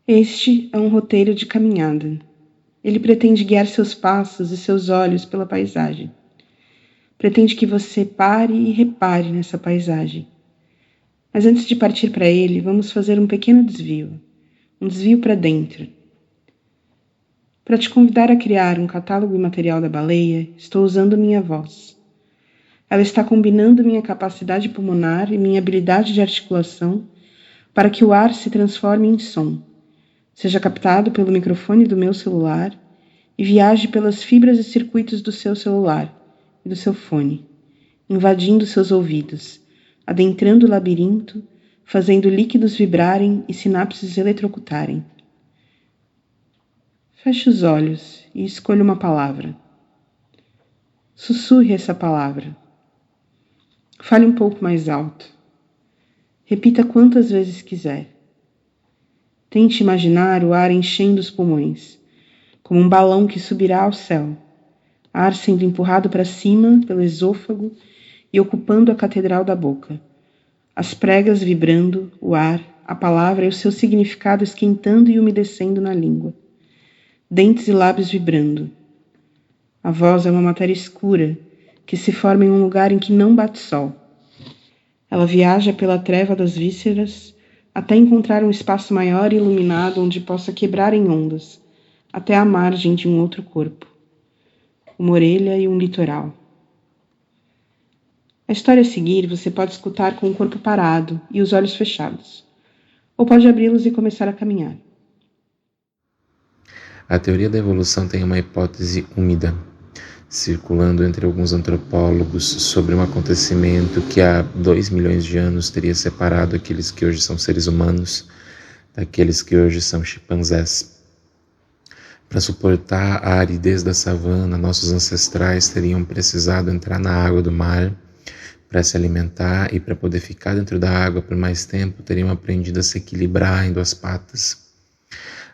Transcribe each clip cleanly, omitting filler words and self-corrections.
Este é um roteiro de caminhada. Ele pretende guiar seus passos e seus olhos pela paisagem. Pretende que você pare e repare nessa paisagem. Mas antes de partir para ele, vamos fazer um pequeno desvio. Um desvio para dentro. Para te convidar a criar um catálogo imaterial da baleia, estou usando minha voz. Ela está combinando minha capacidade pulmonar e minha habilidade de articulação para que o ar se transforme em som, seja captado pelo microfone do meu celular e viaje pelas fibras e circuitos do seu celular e do seu fone, invadindo seus ouvidos, adentrando o labirinto, fazendo líquidos vibrarem e sinapses eletrocutarem. Feche os olhos e escolha uma palavra. Sussurre essa palavra. Fale um pouco mais alto. Repita quantas vezes quiser. Tente imaginar o ar enchendo os pulmões, como um balão que subirá ao céu, ar sendo empurrado para cima pelo esôfago e ocupando a catedral da boca, as pregas vibrando, o ar, a palavra e o seu significado esquentando e umedecendo na língua, dentes e lábios vibrando. A voz é uma matéria escura que se forma em um lugar em que não bate sol. Ela viaja pela treva das vísceras até encontrar um espaço maior e iluminado onde possa quebrar em ondas, até a margem de um outro corpo, uma orelha e um litoral. A história a seguir você pode escutar com o corpo parado e os olhos fechados, ou pode abri-los e começar a caminhar. A teoria da evolução tem uma hipótese úmida, circulando entre alguns antropólogos sobre um acontecimento que há 2 milhões de anos teria separado aqueles que hoje são seres humanos daqueles que hoje são chimpanzés. Para suportar a aridez da savana, nossos ancestrais teriam precisado entrar na água do mar para se alimentar e para poder ficar dentro da água por mais tempo teriam aprendido a se equilibrar em 2 patas.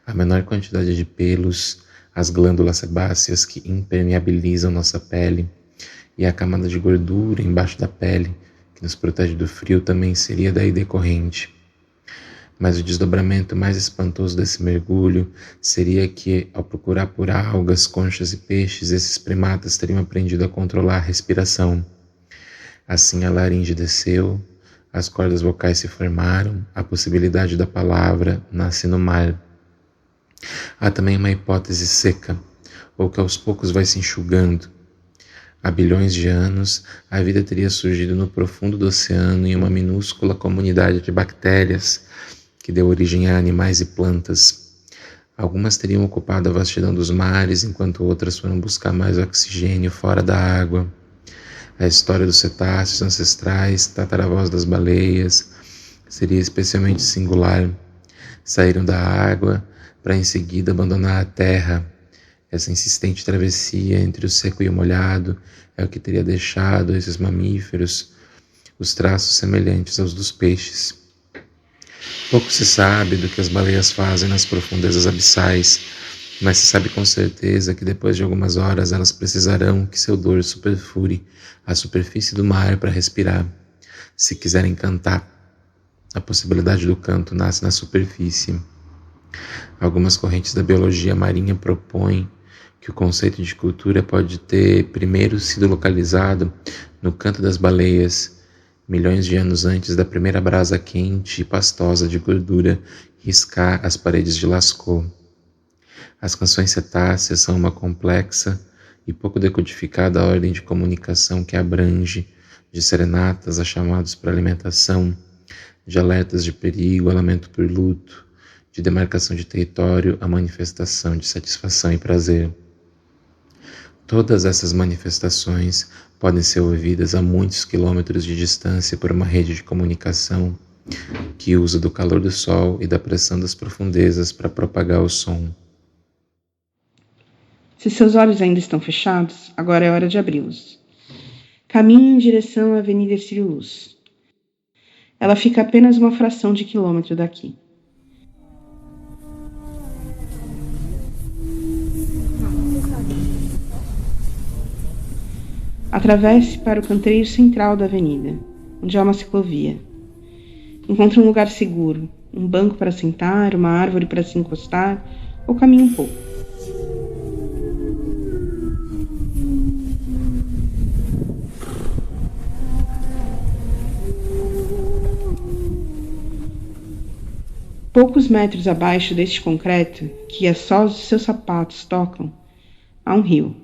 A menor quantidade de pelos, as glândulas sebáceas que impermeabilizam nossa pele e a camada de gordura embaixo da pele que nos protege do frio também seria daí decorrente. Mas o desdobramento mais espantoso desse mergulho seria que, ao procurar por algas, conchas e peixes, esses primatas teriam aprendido a controlar a respiração. Assim a laringe desceu, as cordas vocais se formaram, a possibilidade da palavra nasce no mar. Há também uma hipótese seca, ou que aos poucos vai se enxugando. Há bilhões de anos, a vida teria surgido no profundo do oceano em uma minúscula comunidade de bactérias que deu origem a animais e plantas. Algumas teriam ocupado a vastidão dos mares, enquanto outras foram buscar mais oxigênio fora da água. A história dos cetáceos ancestrais, tataravós das baleias, seria especialmente singular. Saíram da água para em seguida abandonar a terra. Essa insistente travessia entre o seco e o molhado é o que teria deixado esses mamíferos os traços semelhantes aos dos peixes. Pouco se sabe do que as baleias fazem nas profundezas abissais, mas se sabe com certeza que depois de algumas horas elas precisarão que seu dorso perfure a superfície do mar para respirar. Se quiserem cantar, a possibilidade do canto nasce na superfície. Algumas correntes da biologia marinha propõem que o conceito de cultura pode ter primeiro sido localizado no canto das baleias, milhões de anos antes da primeira brasa quente e pastosa de gordura riscar as paredes de Lascaux. As canções cetáceas são uma complexa e pouco decodificada ordem de comunicação que abrange de serenatas a chamados para alimentação, de alertas de perigo a lamento por luto, de demarcação de território a manifestação de satisfação e prazer. Todas essas manifestações podem ser ouvidas a muitos quilômetros de distância por uma rede de comunicação que usa do calor do sol e da pressão das profundezas para propagar o som. Se seus olhos ainda estão fechados, agora é hora de abri-los. Caminhe em direção à Avenida Ercílio Luz. Ela fica a apenas uma fração de quilômetro daqui. Atravesse para o canteiro central da avenida, onde há uma ciclovia. Encontre um lugar seguro, Um banco para sentar, uma árvore para se encostar, ou caminhe um pouco. Poucos metros abaixo deste concreto, que as solas de seus sapatos tocam, há um rio.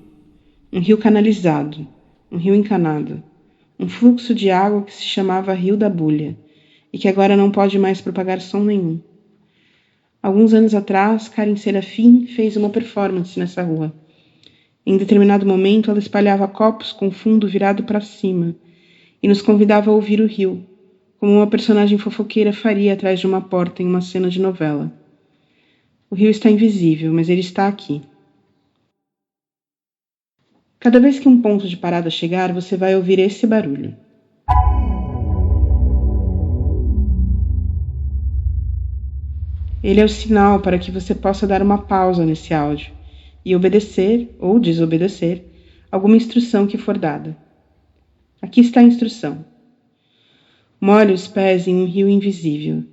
Um rio canalizado, um rio encanado, um fluxo de água que se chamava Rio da Bulha e que agora não pode mais propagar som nenhum. Alguns anos atrás, Karen Serafim fez uma performance nessa rua. Em determinado momento, ela espalhava copos com fundo virado para cima e nos convidava a ouvir o rio, como uma personagem fofoqueira faria atrás de uma porta em uma cena de novela. O rio está invisível, mas ele está aqui. Cada vez que um ponto de parada chegar, você vai ouvir esse barulho. Ele é o sinal para que você possa dar uma pausa nesse áudio e obedecer ou desobedecer alguma instrução que for dada. Aqui está a instrução. Molhe os pés em um rio invisível.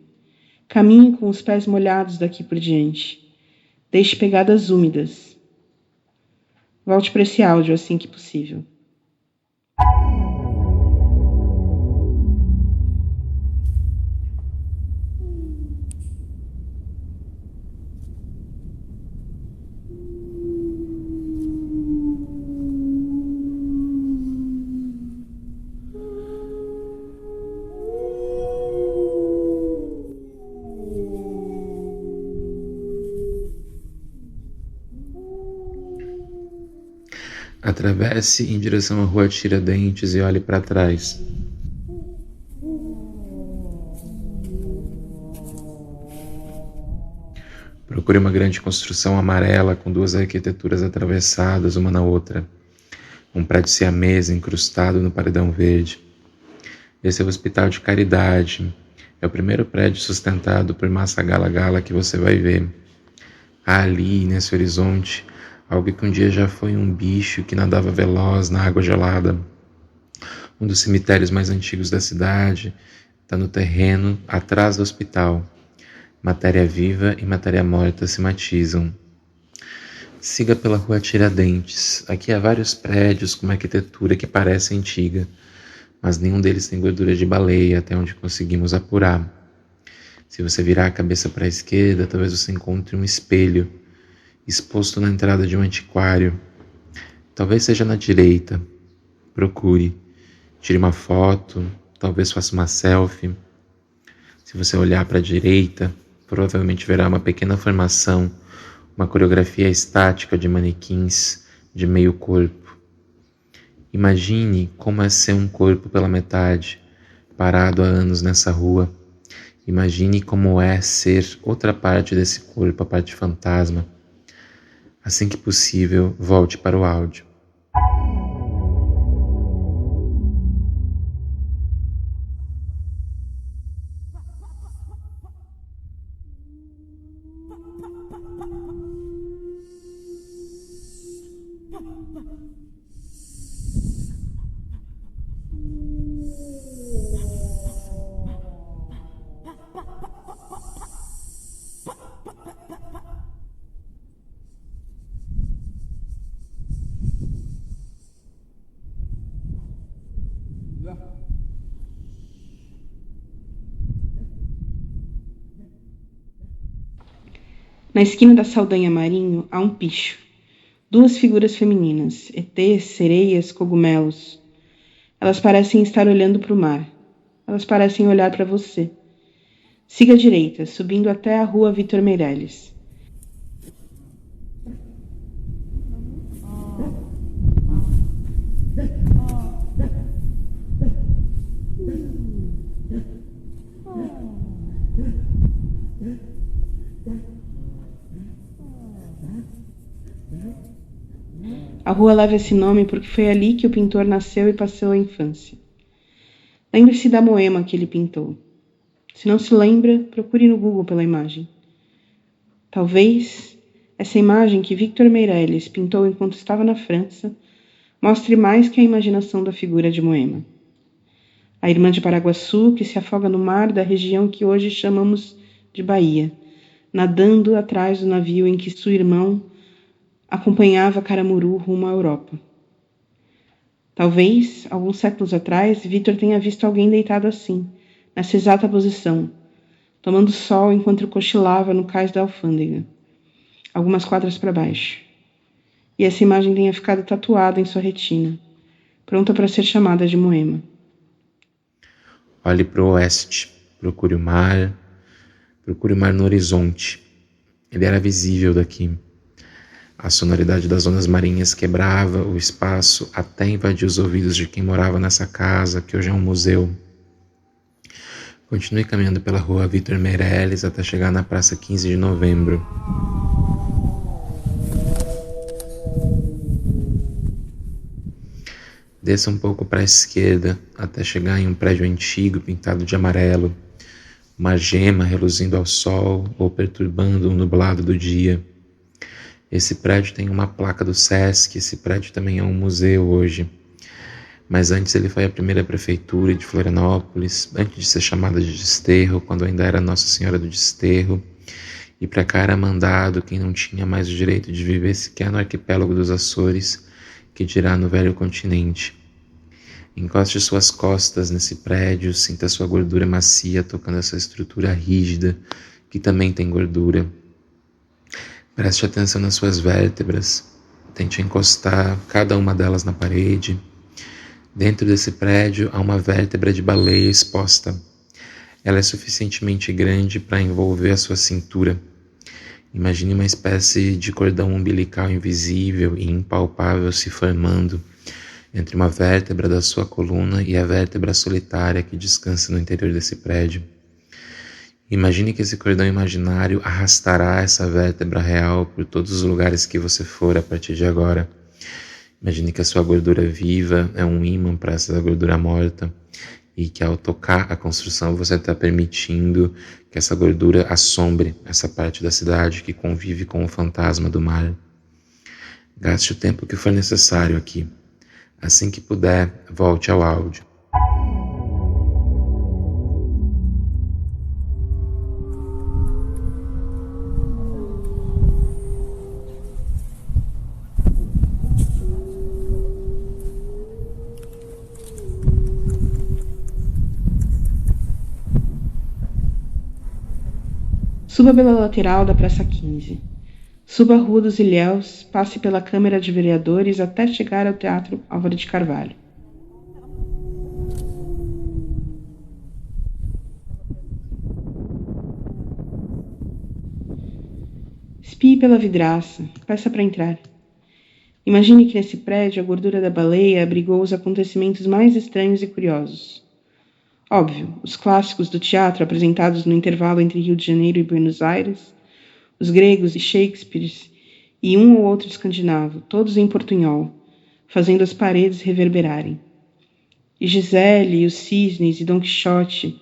Caminhe com os pés molhados daqui por diante. Deixe pegadas úmidas. Volte para esse áudio assim que possível. Atravesse em direção à rua Tiradentes e olhe para trás. Procure uma grande construção amarela com duas arquiteturas atravessadas uma na outra. Um prédio siamesa incrustado no paredão verde. Esse é o Hospital de Caridade. É o primeiro prédio sustentado por massa gala-gala que você vai ver. Há ali, nesse horizonte, algo que um dia já foi um bicho que nadava veloz na água gelada. Um dos cemitérios mais antigos da cidade está no terreno atrás do hospital. Matéria viva e matéria morta se matizam. Siga pela rua Tiradentes. Aqui há vários prédios com uma arquitetura que parece antiga, mas nenhum deles tem gordura de baleia, até onde conseguimos apurar. Se você virar a cabeça para a esquerda, talvez você encontre um espelho exposto na entrada de um antiquário. Talvez seja na direita. Procure. Tire uma foto, talvez faça uma selfie. Se você olhar para a direita, provavelmente verá uma pequena formação, uma coreografia estática de manequins de meio corpo. Imagine como é ser um corpo pela metade, parado há anos nessa rua. Imagine como é ser outra parte desse corpo, a parte fantasma. Assim que possível, volte para o áudio. Na esquina da Saldanha Marinho há um picho. Duas figuras femininas, ETs, sereias, cogumelos. Elas parecem estar olhando para o mar. Elas parecem olhar para você. Siga à direita, subindo até a rua Vitor Meirelles. A rua leva esse nome porque foi ali que o pintor nasceu e passou a infância. Lembre-se da Moema que ele pintou. Se não se lembra, procure no Google pela imagem. Talvez essa imagem que Victor Meirelles pintou enquanto estava na França mostre mais que a imaginação da figura de Moema. A irmã de Paraguaçu que se afoga no mar da região que hoje chamamos de Bahia, nadando atrás do navio em que seu irmão acompanhava Caramuru rumo à Europa. Talvez, alguns séculos atrás, Vitor tenha visto alguém deitado assim, nessa exata posição, tomando sol enquanto cochilava no cais da alfândega, algumas quadras para baixo. E essa imagem tenha ficado tatuada em sua retina, pronta para ser chamada de Moema. Olhe para o oeste, procure o mar no horizonte. Ele era visível daqui. A sonoridade das ondas marinhas quebrava o espaço até invadir os ouvidos de quem morava nessa casa, que hoje é um museu. Continue caminhando pela rua Vitor Meirelles até chegar na Praça 15 de Novembro. Desça um pouco para a esquerda até chegar em um prédio antigo pintado de amarelo, uma gema reluzindo ao sol ou perturbando o nublado do dia. Esse prédio tem uma placa do Sesc, esse prédio também é um museu hoje. Mas antes ele foi a primeira prefeitura de Florianópolis, antes de ser chamada de Desterro, quando ainda era Nossa Senhora do Desterro. E para cá era mandado quem não tinha mais o direito de viver sequer no arquipélago dos Açores, que dirá no velho continente. Encoste suas costas nesse prédio, sinta sua gordura macia tocando essa estrutura rígida, que também tem gordura. Preste atenção nas suas vértebras, tente encostar cada uma delas na parede. Dentro desse prédio há uma vértebra de baleia exposta. Ela é suficientemente grande para envolver a sua cintura. Imagine uma espécie de cordão umbilical invisível e impalpável se formando entre uma vértebra da sua coluna e a vértebra solitária que descansa no interior desse prédio. Imagine que esse cordão imaginário arrastará essa vértebra real por todos os lugares que você for a partir de agora. Imagine que a sua gordura viva é um ímã para essa gordura morta e que ao tocar a construção você está permitindo que essa gordura assombre essa parte da cidade que convive com o fantasma do mar. Gaste o tempo que for necessário aqui. Assim que puder, volte ao áudio. Suba pela lateral da Praça 15. Suba a Rua dos Ilhéus, passe pela Câmara de Vereadores até chegar ao Teatro Álvaro de Carvalho. Espie pela vidraça, peça para entrar. Imagine que nesse prédio a gordura da baleia abrigou os acontecimentos mais estranhos e curiosos. Óbvio, os clássicos do teatro apresentados no intervalo entre Rio de Janeiro e Buenos Aires, os gregos e Shakespeare e um ou outro escandinavo, todos em portunhol, fazendo as paredes reverberarem. E Gisele, e os cisnes, e Dom Quixote,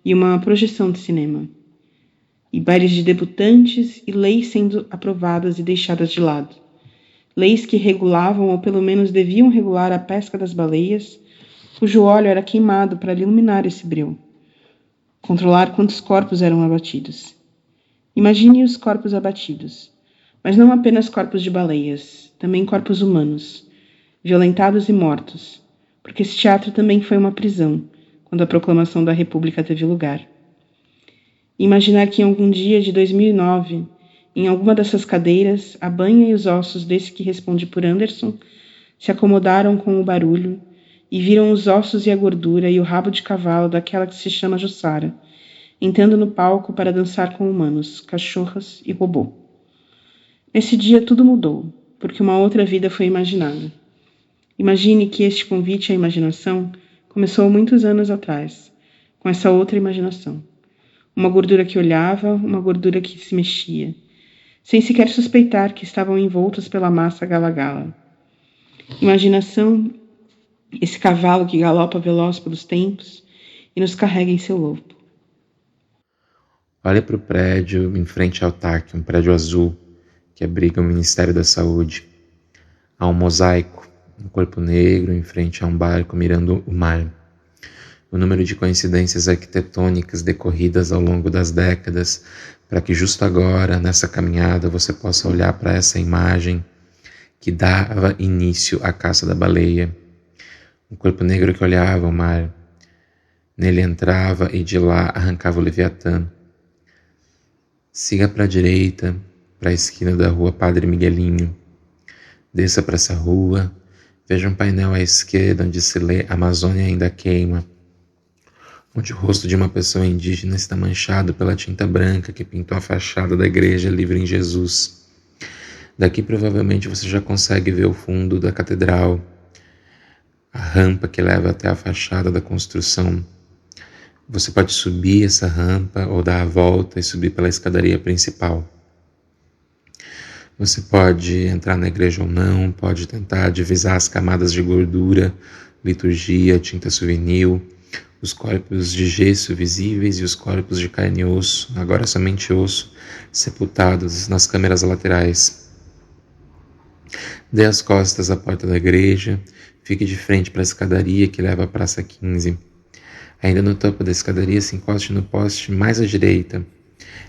e uma projeção de cinema. E bailes de debutantes e leis sendo aprovadas e deixadas de lado. Leis que regulavam, ou pelo menos deviam regular, a pesca das baleias, cujo óleo era queimado para iluminar esse breu. Controlar quantos corpos eram abatidos. Imagine os corpos abatidos, mas não apenas corpos de baleias, também corpos humanos, violentados e mortos, porque esse teatro também foi uma prisão, quando a proclamação da República teve lugar. Imaginar que em algum dia de 2009, em alguma dessas cadeiras, a banha e os ossos desse que responde por Anderson se acomodaram com o barulho e viram os ossos e a gordura e o rabo de cavalo daquela que se chama Jussara, entrando no palco para dançar com humanos, cachorras e robô. Nesse dia tudo mudou, porque uma outra vida foi imaginada. Imagine que este convite à imaginação começou muitos anos atrás, com essa outra imaginação. Uma gordura que olhava, uma gordura que se mexia, sem sequer suspeitar que estavam envoltas pela massa gala-gala. Imaginação, esse cavalo que galopa veloz pelos tempos e nos carrega em seu lobo. Olhe para o prédio em frente ao TAC, um prédio azul que abriga o Ministério da Saúde. Há um mosaico, um corpo negro em frente a um barco mirando o mar. o número de coincidências arquitetônicas decorridas ao longo das décadas, para que justo agora, nessa caminhada, você possa olhar para essa imagem que dava início à caça da baleia. Um corpo negro que olhava o mar. Nele entrava e de lá arrancava o Leviatã. Siga para a direita, para a esquina da rua Padre Miguelinho. Desça para essa rua, veja um painel à esquerda onde se lê Amazônia ainda queima, onde o rosto de uma pessoa indígena está manchado pela tinta branca que pintou a fachada da Igreja Livre em Jesus. Daqui provavelmente você já consegue ver o fundo da catedral, a rampa que leva até a fachada da construção. Você pode subir essa rampa ou dar a volta e subir pela escadaria principal. Você pode entrar na igreja ou não, pode tentar divisar as camadas de gordura, liturgia, tinta souvenir, os corpos de gesso visíveis e os corpos de carne e osso, agora somente osso, sepultados nas câmeras laterais. Dê as costas à porta da igreja, fique de frente para a escadaria que leva à Praça 15. Ainda no topo da escadaria, se encoste no poste mais à direita.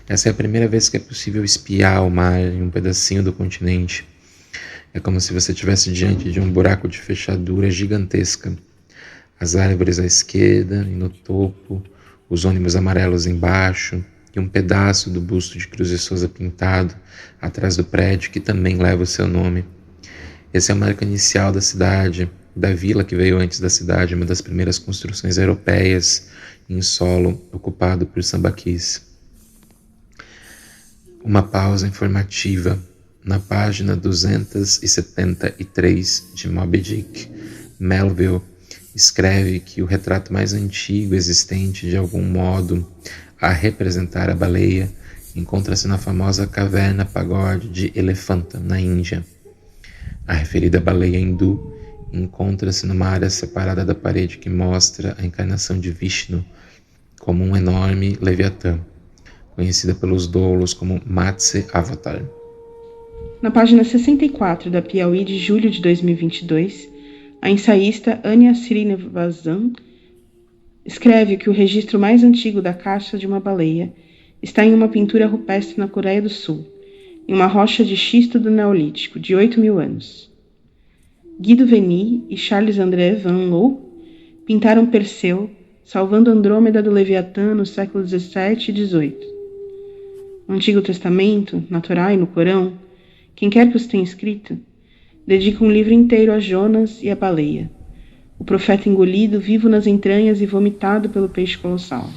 Essa é a primeira vez que é possível espiar o mar em um pedacinho do continente. É como se você estivesse diante de um buraco de fechadura gigantesca. As árvores à esquerda e no topo, os ônibus amarelos embaixo e um pedaço do busto de Cruz de Souza pintado atrás do prédio que também leva o seu nome. Esse é o marco inicial da cidade, da vila que veio antes da cidade, uma das primeiras construções europeias em solo ocupado por sambaquis. Uma pausa informativa na página 273 de Moby Dick. Melville escreve que o retrato mais antigo existente, de algum modo, a representar a baleia, encontra-se na famosa caverna pagode de Elephanta, na Índia. A referida baleia hindu encontra-se numa área separada da parede que mostra a encarnação de Vishnu como um enorme Leviatã, conhecida pelos doulos como Matse Avatar. Na página 64 da Piauí de julho de 2022, a ensaísta Anya Srinivasan escreve que o registro mais antigo da caça de uma baleia está em uma pintura rupestre na Coreia do Sul, em uma rocha de xisto do Neolítico, de 8.000 anos. Guido Veny e Charles-André Van Loo pintaram Perseu, salvando Andrômeda do Leviatã nos séculos XVII e XVIII. No Antigo Testamento, na Torá e no Corão, quem quer que os tenha escrito, dedica um livro inteiro a Jonas e a baleia, o profeta engolido vivo nas entranhas e vomitado pelo peixe colossal.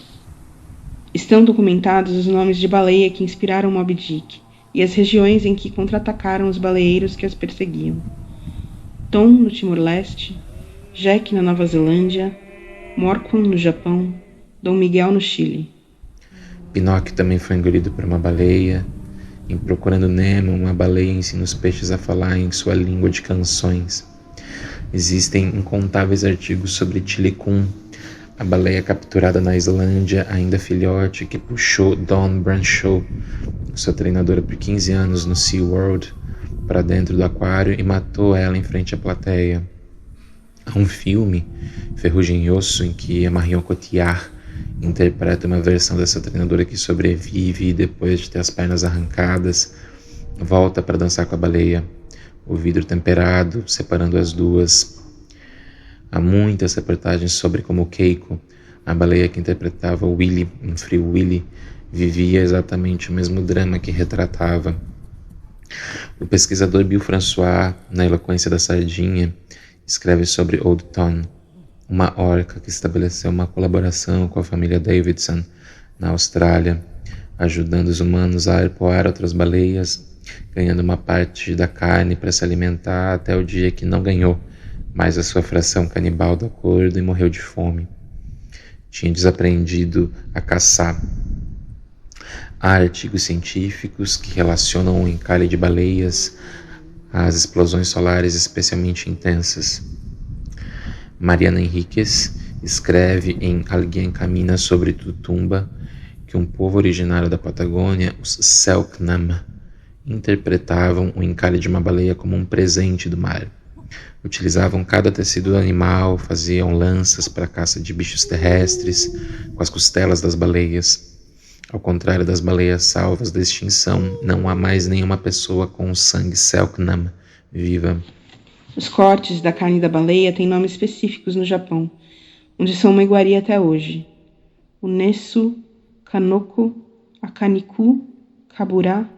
Estão documentados os nomes de baleia que inspiraram Moby Dick e as regiões em que contra-atacaram os baleeiros que as perseguiam. Tom, no Timor-Leste, Jack, na Nova Zelândia, Morquan, no Japão, Dom Miguel, no Chile. Pinóquio também foi engolido por uma baleia. Em Procurando Nemo, uma baleia ensina os peixes a falar em sua língua de canções. Existem incontáveis artigos sobre Tilikum, a baleia capturada na Islândia, ainda filhote, que puxou Dawn Brancheau, sua treinadora por 15 anos no SeaWorld, para dentro do aquário e matou ela em frente à plateia. Há um filme, Ferrugem e Osso, em que a Marion Cotillard interpreta uma versão dessa treinadora que sobrevive e, depois de ter as pernas arrancadas, volta para dançar com a baleia, o vidro temperado separando as duas. Há muitas reportagens sobre como Keiko, a baleia que interpretava Willy em Free Willy, vivia exatamente o mesmo drama que retratava. O pesquisador Bill François, na Eloquência da Sardinha, escreve sobre Old Ton, uma orca que estabeleceu uma colaboração com a família Davidson na Austrália, ajudando os humanos a arpoar outras baleias, ganhando uma parte da carne para se alimentar até o dia que não ganhou mais a sua fração canibal do acordo e morreu de fome. Tinha desaprendido a caçar. Há artigos científicos que relacionam o encalhe de baleias às explosões solares especialmente intensas. Mariana Henriquez escreve em Alguém Camina sobre Tutumba que um povo originário da Patagônia, os Selknam, interpretavam o encalhe de uma baleia como um presente do mar. Utilizavam cada tecido do animal, faziam lanças para a caça de bichos terrestres com as costelas das baleias. Ao contrário das baleias salvas da extinção, não há mais nenhuma pessoa com o sangue Selknam viva. Os cortes da carne da baleia têm nomes específicos no Japão, onde são uma iguaria até hoje. O Nesu, Kanoko, Akaniku, Kabura,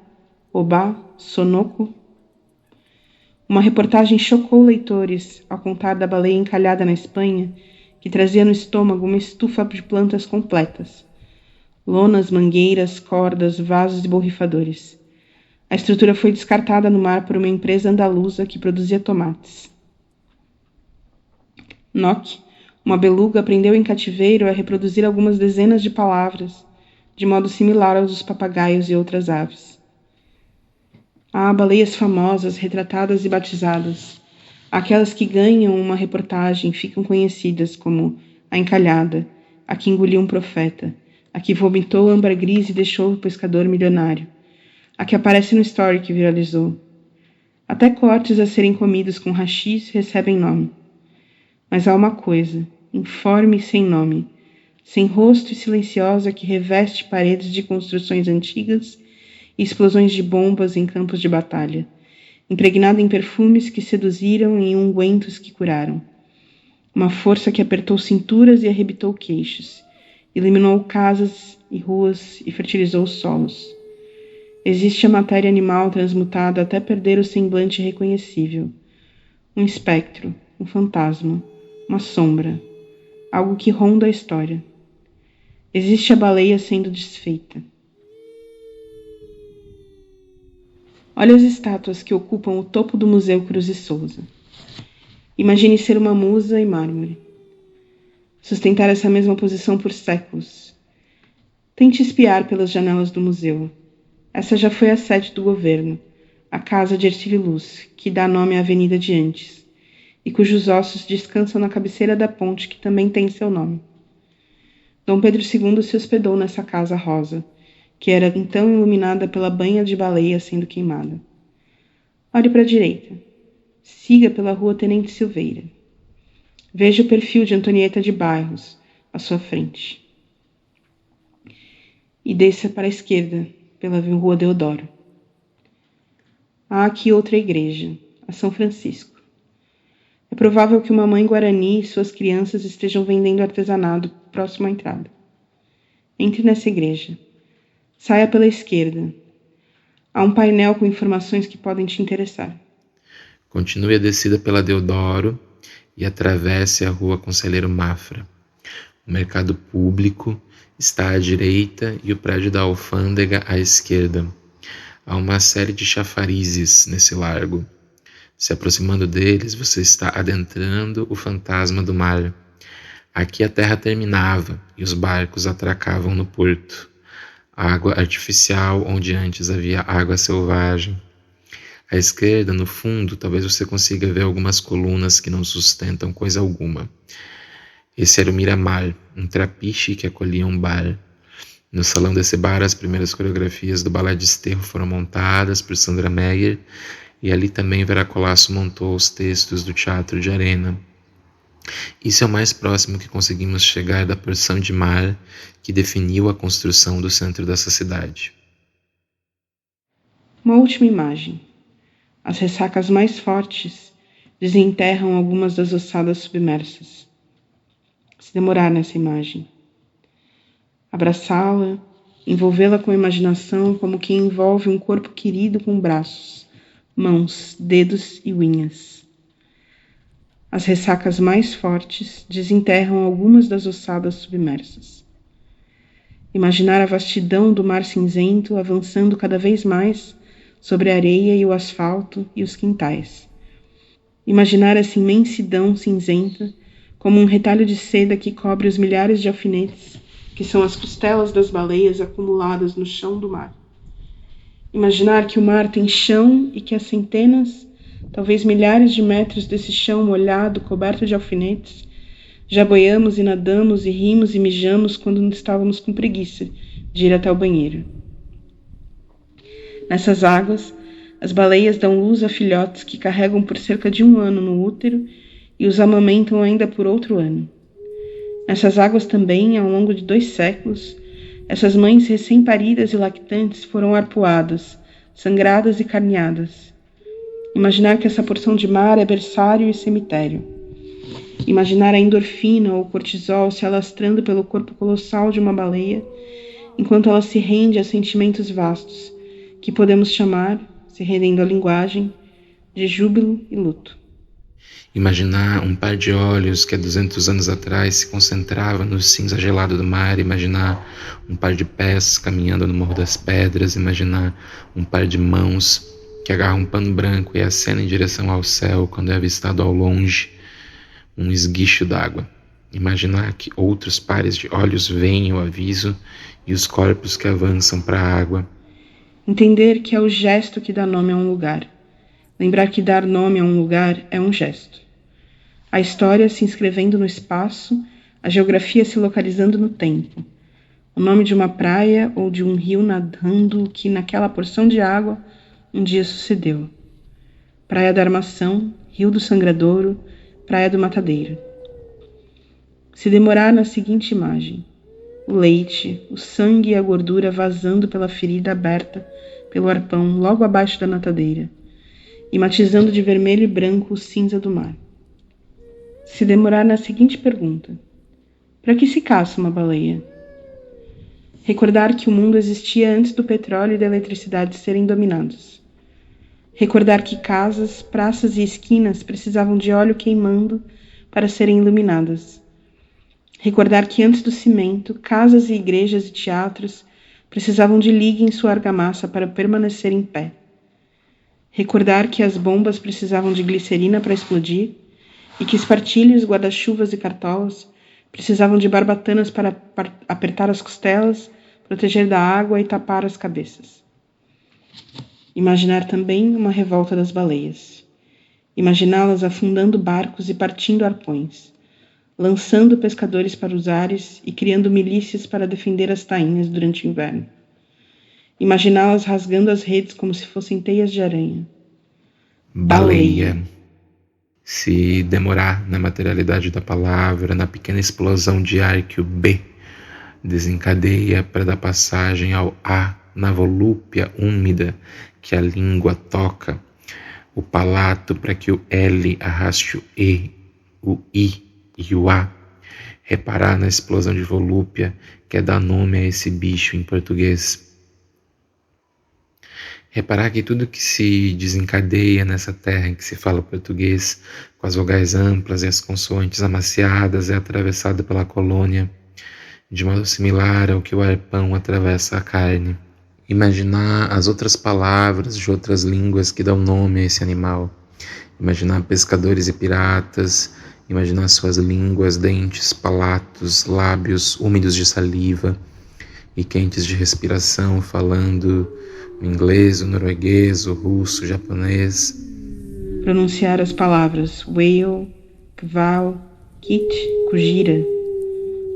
Oba, Sonoko. Uma reportagem chocou leitores ao contar da baleia encalhada na Espanha, que trazia no estômago uma estufa de plantas completas. Lonas, mangueiras, cordas, vasos e borrifadores. A estrutura foi descartada no mar por uma empresa andaluza que produzia tomates. Nock, uma beluga, aprendeu em cativeiro a reproduzir algumas dezenas de palavras, de modo similar aos dos papagaios e outras aves. Há baleias famosas, retratadas e batizadas. Aquelas que ganham uma reportagem ficam conhecidas como a encalhada, a que engoliu um profeta, a que vomitou âmbar gris e deixou o pescador milionário, a que aparece no story que viralizou. Até cortes a serem comidos com haxixe recebem nome. Mas há uma coisa, informe e sem nome, sem rosto e silenciosa, que reveste paredes de construções antigas e explosões de bombas em campos de batalha, impregnada em perfumes que seduziram e em ungüentos que curaram. Uma força que apertou cinturas e arrebitou queixos, iluminou casas e ruas e fertilizou os solos. Existe a matéria animal transmutada até perder o semblante reconhecível. Um espectro, um fantasma, uma sombra, algo que ronda a história. Existe a baleia sendo desfeita. Olha as estátuas que ocupam o topo do Museu Cruz e Souza. Imagine ser uma musa em mármore. Sustentar essa mesma posição por séculos. Tente espiar pelas janelas do museu. Essa já foi a sede do governo, a casa de Ercílio Luz, que dá nome à Avenida de antes, e cujos ossos descansam na cabeceira da ponte que também tem seu nome. Dom Pedro II se hospedou nessa casa rosa, que era então iluminada pela banha de baleia sendo queimada. Olhe para a direita. Siga pela rua Tenente Silveira. Veja o perfil de Antonieta de Barros à sua frente. E desça para a esquerda, pela rua Deodoro. Há aqui outra igreja, a São Francisco. É provável que uma mãe guarani e suas crianças estejam vendendo artesanato próximo à entrada. Entre nessa igreja. Saia pela esquerda. Há um painel com informações que podem te interessar. Continue a descida pela Deodoro e atravesse a rua Conselheiro Mafra. O mercado público está à direita e o prédio da alfândega à esquerda. Há uma série de chafarizes nesse largo. Se aproximando deles, você está adentrando o fantasma do mar. Aqui a terra terminava e os barcos atracavam no porto. Água artificial onde antes havia água selvagem. À esquerda, no fundo, talvez você consiga ver algumas colunas que não sustentam coisa alguma. Esse era o Miramar, um trapiche que acolhia um bar. No salão desse bar, as primeiras coreografias do balé de Esterro foram montadas por Sandra Meyer, e ali também Vera Colasso montou os textos do Teatro de Arena. Isso é o mais próximo que conseguimos chegar da porção de mar que definiu a construção do centro dessa cidade. Uma última imagem. As ressacas mais fortes desenterram algumas das ossadas submersas. Se demorar nessa imagem. Abraçá-la, envolvê-la com a imaginação como quem envolve um corpo querido com braços, mãos, dedos e unhas. As ressacas mais fortes desenterram algumas das ossadas submersas. Imaginar a vastidão do mar cinzento avançando cada vez mais sobre a areia e o asfalto e os quintais. Imaginar essa imensidão cinzenta como um retalho de seda que cobre os milhares de alfinetes, que são as costelas das baleias acumuladas no chão do mar. Imaginar que o mar tem chão e que as centenas, talvez milhares de metros desse chão molhado, coberto de alfinetes, já boiamos e nadamos e rimos e mijamos quando não estávamos com preguiça de ir até o banheiro. Nessas águas, As baleias dão luz a filhotes que carregam por cerca de 1 ano no útero e os amamentam ainda por outro ano. Nessas águas também, ao longo de 2 séculos, essas mães recém-paridas e lactantes foram arpoadas, sangradas e carneadas. Imaginar que essa porção de mar é berçário e cemitério. Imaginar a endorfina ou cortisol se alastrando pelo corpo colossal de uma baleia, enquanto ela se rende a sentimentos vastos, que podemos chamar, se rendendo à linguagem, de júbilo e luto. Imaginar um par de olhos que há 200 anos atrás se concentrava no cinza gelado do mar, imaginar um par de pés caminhando no Morro das Pedras, imaginar um par de mãos que agarram um pano branco e acena em direção ao céu quando é avistado ao longe um esguicho d'água. Imaginar que outros pares de olhos veem o aviso e os corpos que avançam para a água. Entender que é o gesto que dá nome a um lugar. Lembrar que dar nome a um lugar é um gesto. A história se inscrevendo no espaço, a geografia se localizando no tempo. O nome de uma praia ou de um rio nadando que naquela porção de água um dia sucedeu. Praia da Armação, Rio do Sangradouro, Praia do Matadeiro. Se demorar na seguinte imagem: o leite, o sangue e a gordura vazando pela ferida aberta pelo arpão logo abaixo da natadeira, e matizando de vermelho e branco o cinza do mar. Se demorar na seguinte pergunta: para que se caça uma baleia? Recordar que o mundo existia antes do petróleo e da eletricidade serem dominados. Recordar que casas, praças e esquinas precisavam de óleo queimando para serem iluminadas. Recordar que antes do cimento, casas e igrejas e teatros precisavam de liga em sua argamassa para permanecer em pé. Recordar que as bombas precisavam de glicerina para explodir e que espartilhos, guarda-chuvas e cartolas precisavam de barbatanas para apertar as costelas, proteger da água e tapar as cabeças. Imaginar também uma revolta das baleias. Imaginá-las afundando barcos e partindo arpões, lançando pescadores para os ares e criando milícias para defender as tainhas durante o inverno. Imaginá-las rasgando as redes como se fossem teias de aranha. Baleia. Se demorar na materialidade da palavra, na pequena explosão de ar que o B desencadeia para dar passagem ao A, na volúpia úmida que a língua toca, o palato para que o L arraste o E, o I e o A, reparar na explosão de volúpia que é dar nome a esse bicho em português. Reparar que tudo que se desencadeia nessa terra em que se fala português, com as vogais amplas e as consoantes amaciadas, é atravessado pela colônia, de modo similar ao que o arpão atravessa a carne. Imaginar as outras palavras de outras línguas que dão nome a esse animal. Imaginar pescadores e piratas, imaginar suas línguas, dentes, palatos, lábios úmidos de saliva e quentes de respiração, falando o inglês, o norueguês, o russo, o japonês. Pronunciar as palavras whale, kval, kit, kujira.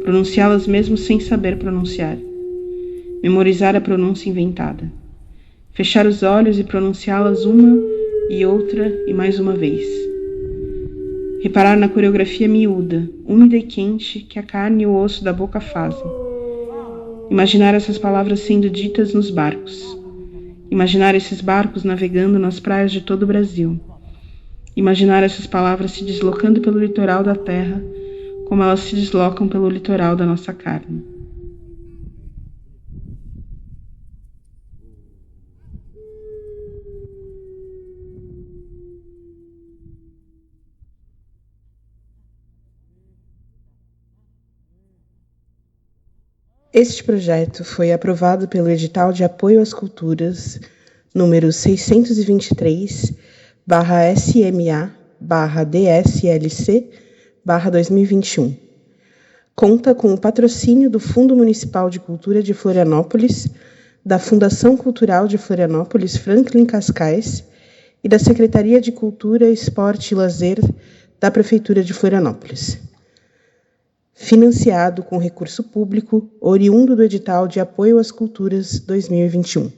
Pronunciá-las mesmo sem saber pronunciar. Memorizar a pronúncia inventada. Fechar os olhos e pronunciá-las uma e outra e mais uma vez. Reparar na coreografia miúda, úmida e quente que a carne e o osso da boca fazem. Imaginar essas palavras sendo ditas nos barcos. Imaginar esses barcos navegando nas praias de todo o Brasil. Imaginar essas palavras se deslocando pelo litoral da terra, como elas se deslocam pelo litoral da nossa carne. Este projeto foi aprovado pelo Edital de Apoio às Culturas, número 623/SMA/DSLC/2021. Conta com o patrocínio do Fundo Municipal de Cultura de Florianópolis, da Fundação Cultural de Florianópolis Franklin Cascais e da Secretaria de Cultura, Esporte e Lazer da Prefeitura de Florianópolis. Financiado com recurso público, oriundo do Edital de Apoio às Culturas 2021.